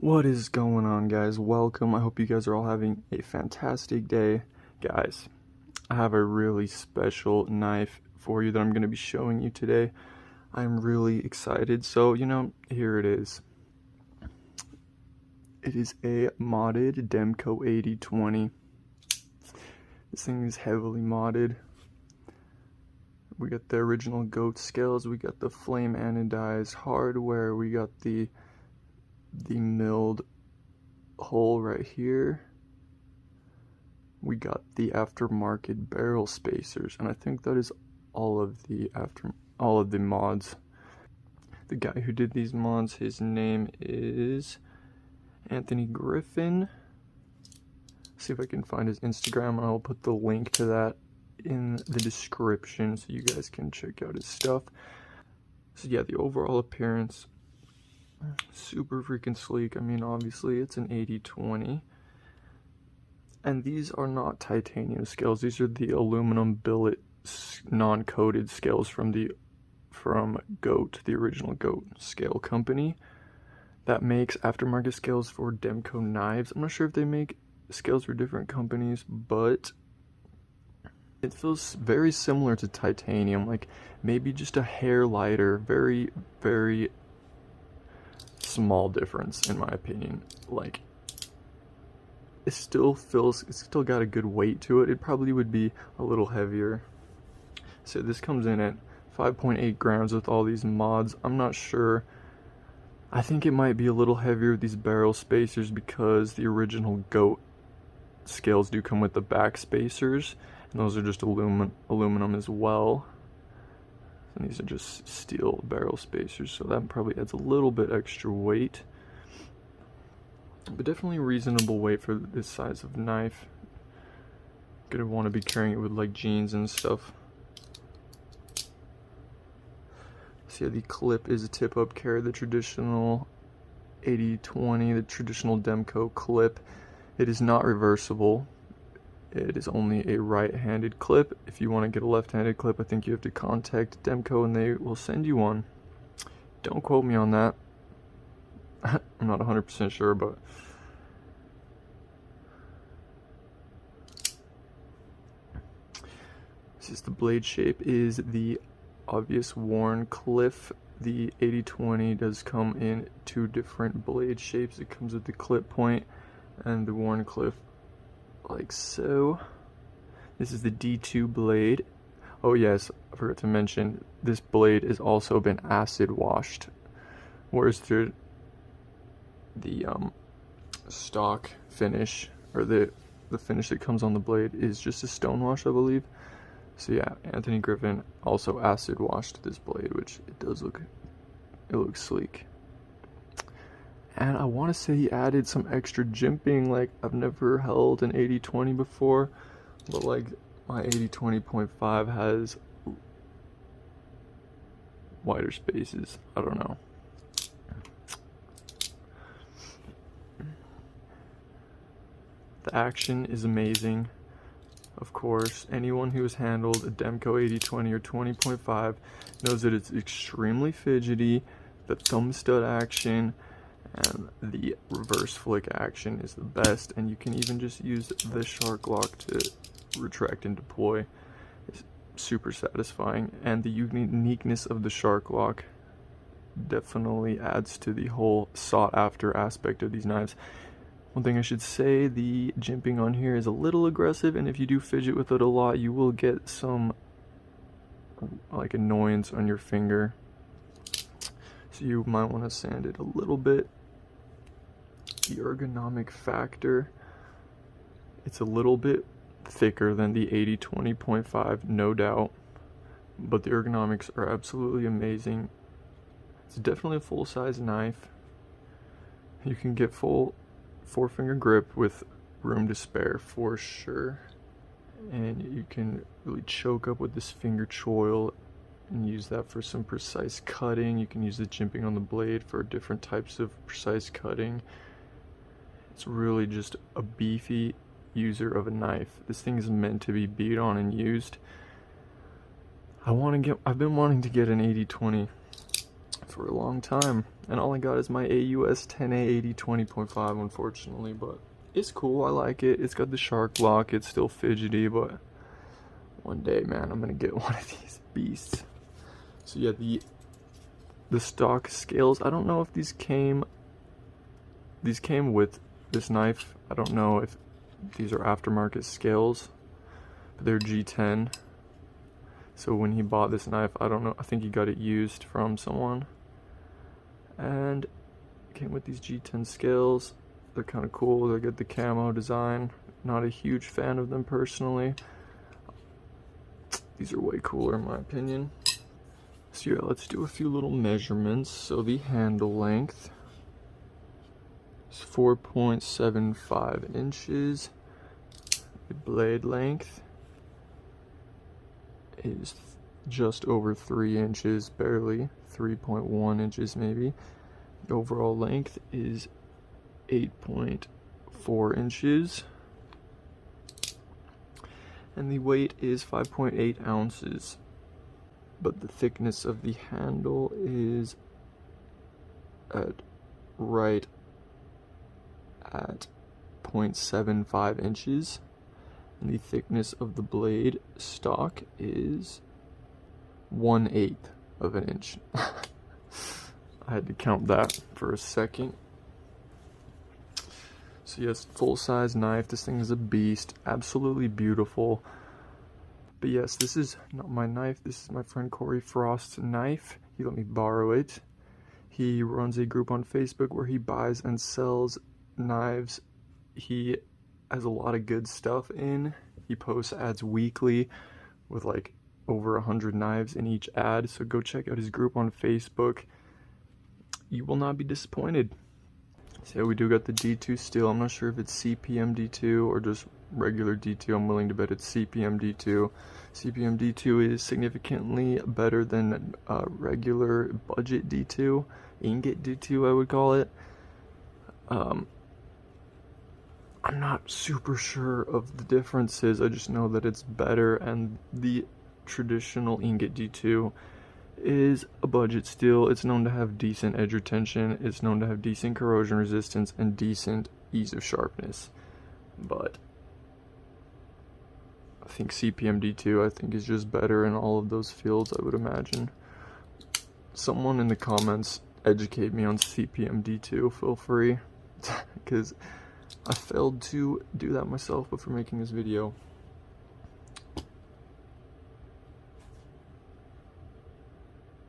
What is going on, guys? Welcome. I hope you guys are all having a fantastic day. Guys, I have a really special knife for you that I'm going to be showing you today. I'm really excited. So, here it is. It is a modded Demko AD20. This thing is heavily modded. We got the original goat scales, we got the flame anodized hardware, we got the milled hole right here. We got the aftermarket barrel spacers, and I think that is all of the mods. The guy who did these mods, his name is Anthony Griffin. See if I can find his Instagram, and I'll put the link to that in the description so you guys can check out his stuff. So yeah, the overall appearance, super freaking sleek. I mean, obviously it's an AD20, and these are not titanium scales. These are the aluminum billet non-coated scales from GOAT, the original GOAT scale company that makes aftermarket scales for Demko knives. I'm not sure if they make scales for different companies, but it feels very similar to titanium, like maybe just a hair lighter. Very, very small difference in my opinion. Like, it's still got a good weight to it. It probably would be a little heavier. So this comes in at 5.8 grams with all these mods. I'm not sure. I think it might be a little heavier with these barrel spacers because the original GOAT scales do come with the back spacers, and those are just aluminum as well. And these are just steel barrel spacers, so that probably adds a little bit extra weight. But definitely reasonable weight for this size of knife. Gonna want to be carrying it with like jeans and stuff. So yeah, the clip is a tip-up carry, the traditional AD20, the traditional Demko clip. It is not reversible. It is only a right-handed clip. If you want to get a left-handed clip, I think you have to contact Demko and they will send you one. Don't quote me on that. I'm not 100% sure, but since the blade shape is the obvious worn cliff, the AD20 does come in two different blade shapes. It comes with the clip point and the worn cliff, like so. This is the D2 blade. Oh yes, I forgot to mention, this blade has also been acid washed, whereas the stock finish, or the finish that comes on the blade, is just a stone wash, I believe. So yeah, Anthony Griffin also acid washed this blade, which it looks sleek. And I want to say he added some extra jimping. Like, I've never held an AD20 before, but like my AD20.5 has wider spaces. I don't know. The action is amazing. Of course, anyone who has handled a Demko AD20 or 20.5 knows that it's extremely fidgety. The thumb stud action and the reverse flick action is the best, and you can even just use the shark lock to retract and deploy. It's super satisfying, and the uniqueness of the shark lock definitely adds to the whole sought after aspect of these knives. One thing I should say, the jimping on here is a little aggressive, and if you do fidget with it a lot, you will get some like annoyance on your finger. So you might want to sand it a little bit. The ergonomic factor, it's a little bit thicker than the AD20.5, no doubt, but the ergonomics are absolutely amazing. It's definitely a full-size knife. You can get full 4-finger grip with room to spare for sure, and you can really choke up with this finger choil and use that for some precise cutting. You can use the jimping on the blade for different types of precise cutting. It's really just a beefy user of a knife. This thing is meant to be beat on and used. I've been wanting to get an AD20 for a long time. And all I got is my AUS 10A 8020.5, unfortunately, but it's cool. I like it. It's got the shark lock. It's still fidgety, but one day, man, I'm gonna get one of these beasts. So yeah, the stock scales, I don't know if these came with this knife. I don't know if these are aftermarket scales, but they're G10. So when he bought this knife, I don't know, I think he got it used from someone. And it came with these G10 scales. They're kind of cool. They get the camo design. Not a huge fan of them personally. These are way cooler in my opinion. So yeah, let's do a few little measurements. So the handle length is 4.75 inches. The blade length is just over 3 inches, barely 3.1 inches maybe. The overall length is 8.4 inches, and the weight is 5.8 ounces. But the thickness of the handle is right at 0.75 inches. And the thickness of the blade stock is 1/8 of an inch. I had to count that for a second. So yes, full-size knife. This thing is a beast. Absolutely beautiful. But yes, this is not my knife. This is my friend Corey Frost's knife. He let me borrow it. He runs a group on Facebook where he buys and sells knives. He has a lot of good stuff in. He posts ads weekly with like over 100 knives in each ad. So go check out his group on Facebook. You will not be disappointed. So we do got the D2 steel. I'm not sure if it's CPM D2 or just regular D2. I'm willing to bet it's CPM D2. CPM D2 is significantly better than regular budget D2, ingot D2 I would call it. I'm not super sure of the differences. I just know that it's better, and the traditional ingot D2 is a budget steel. It's known to have decent edge retention, it's known to have decent corrosion resistance, and decent ease of sharpness. But I think CPM D2 I think is just better in all of those fields, I would imagine. Someone in the comments educate me on CPM D2, feel free, because I failed to do that myself before making this video.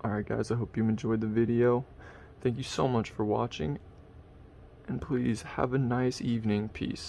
Alright guys, I hope you enjoyed the video. Thank you so much for watching, and please have a nice evening. Peace.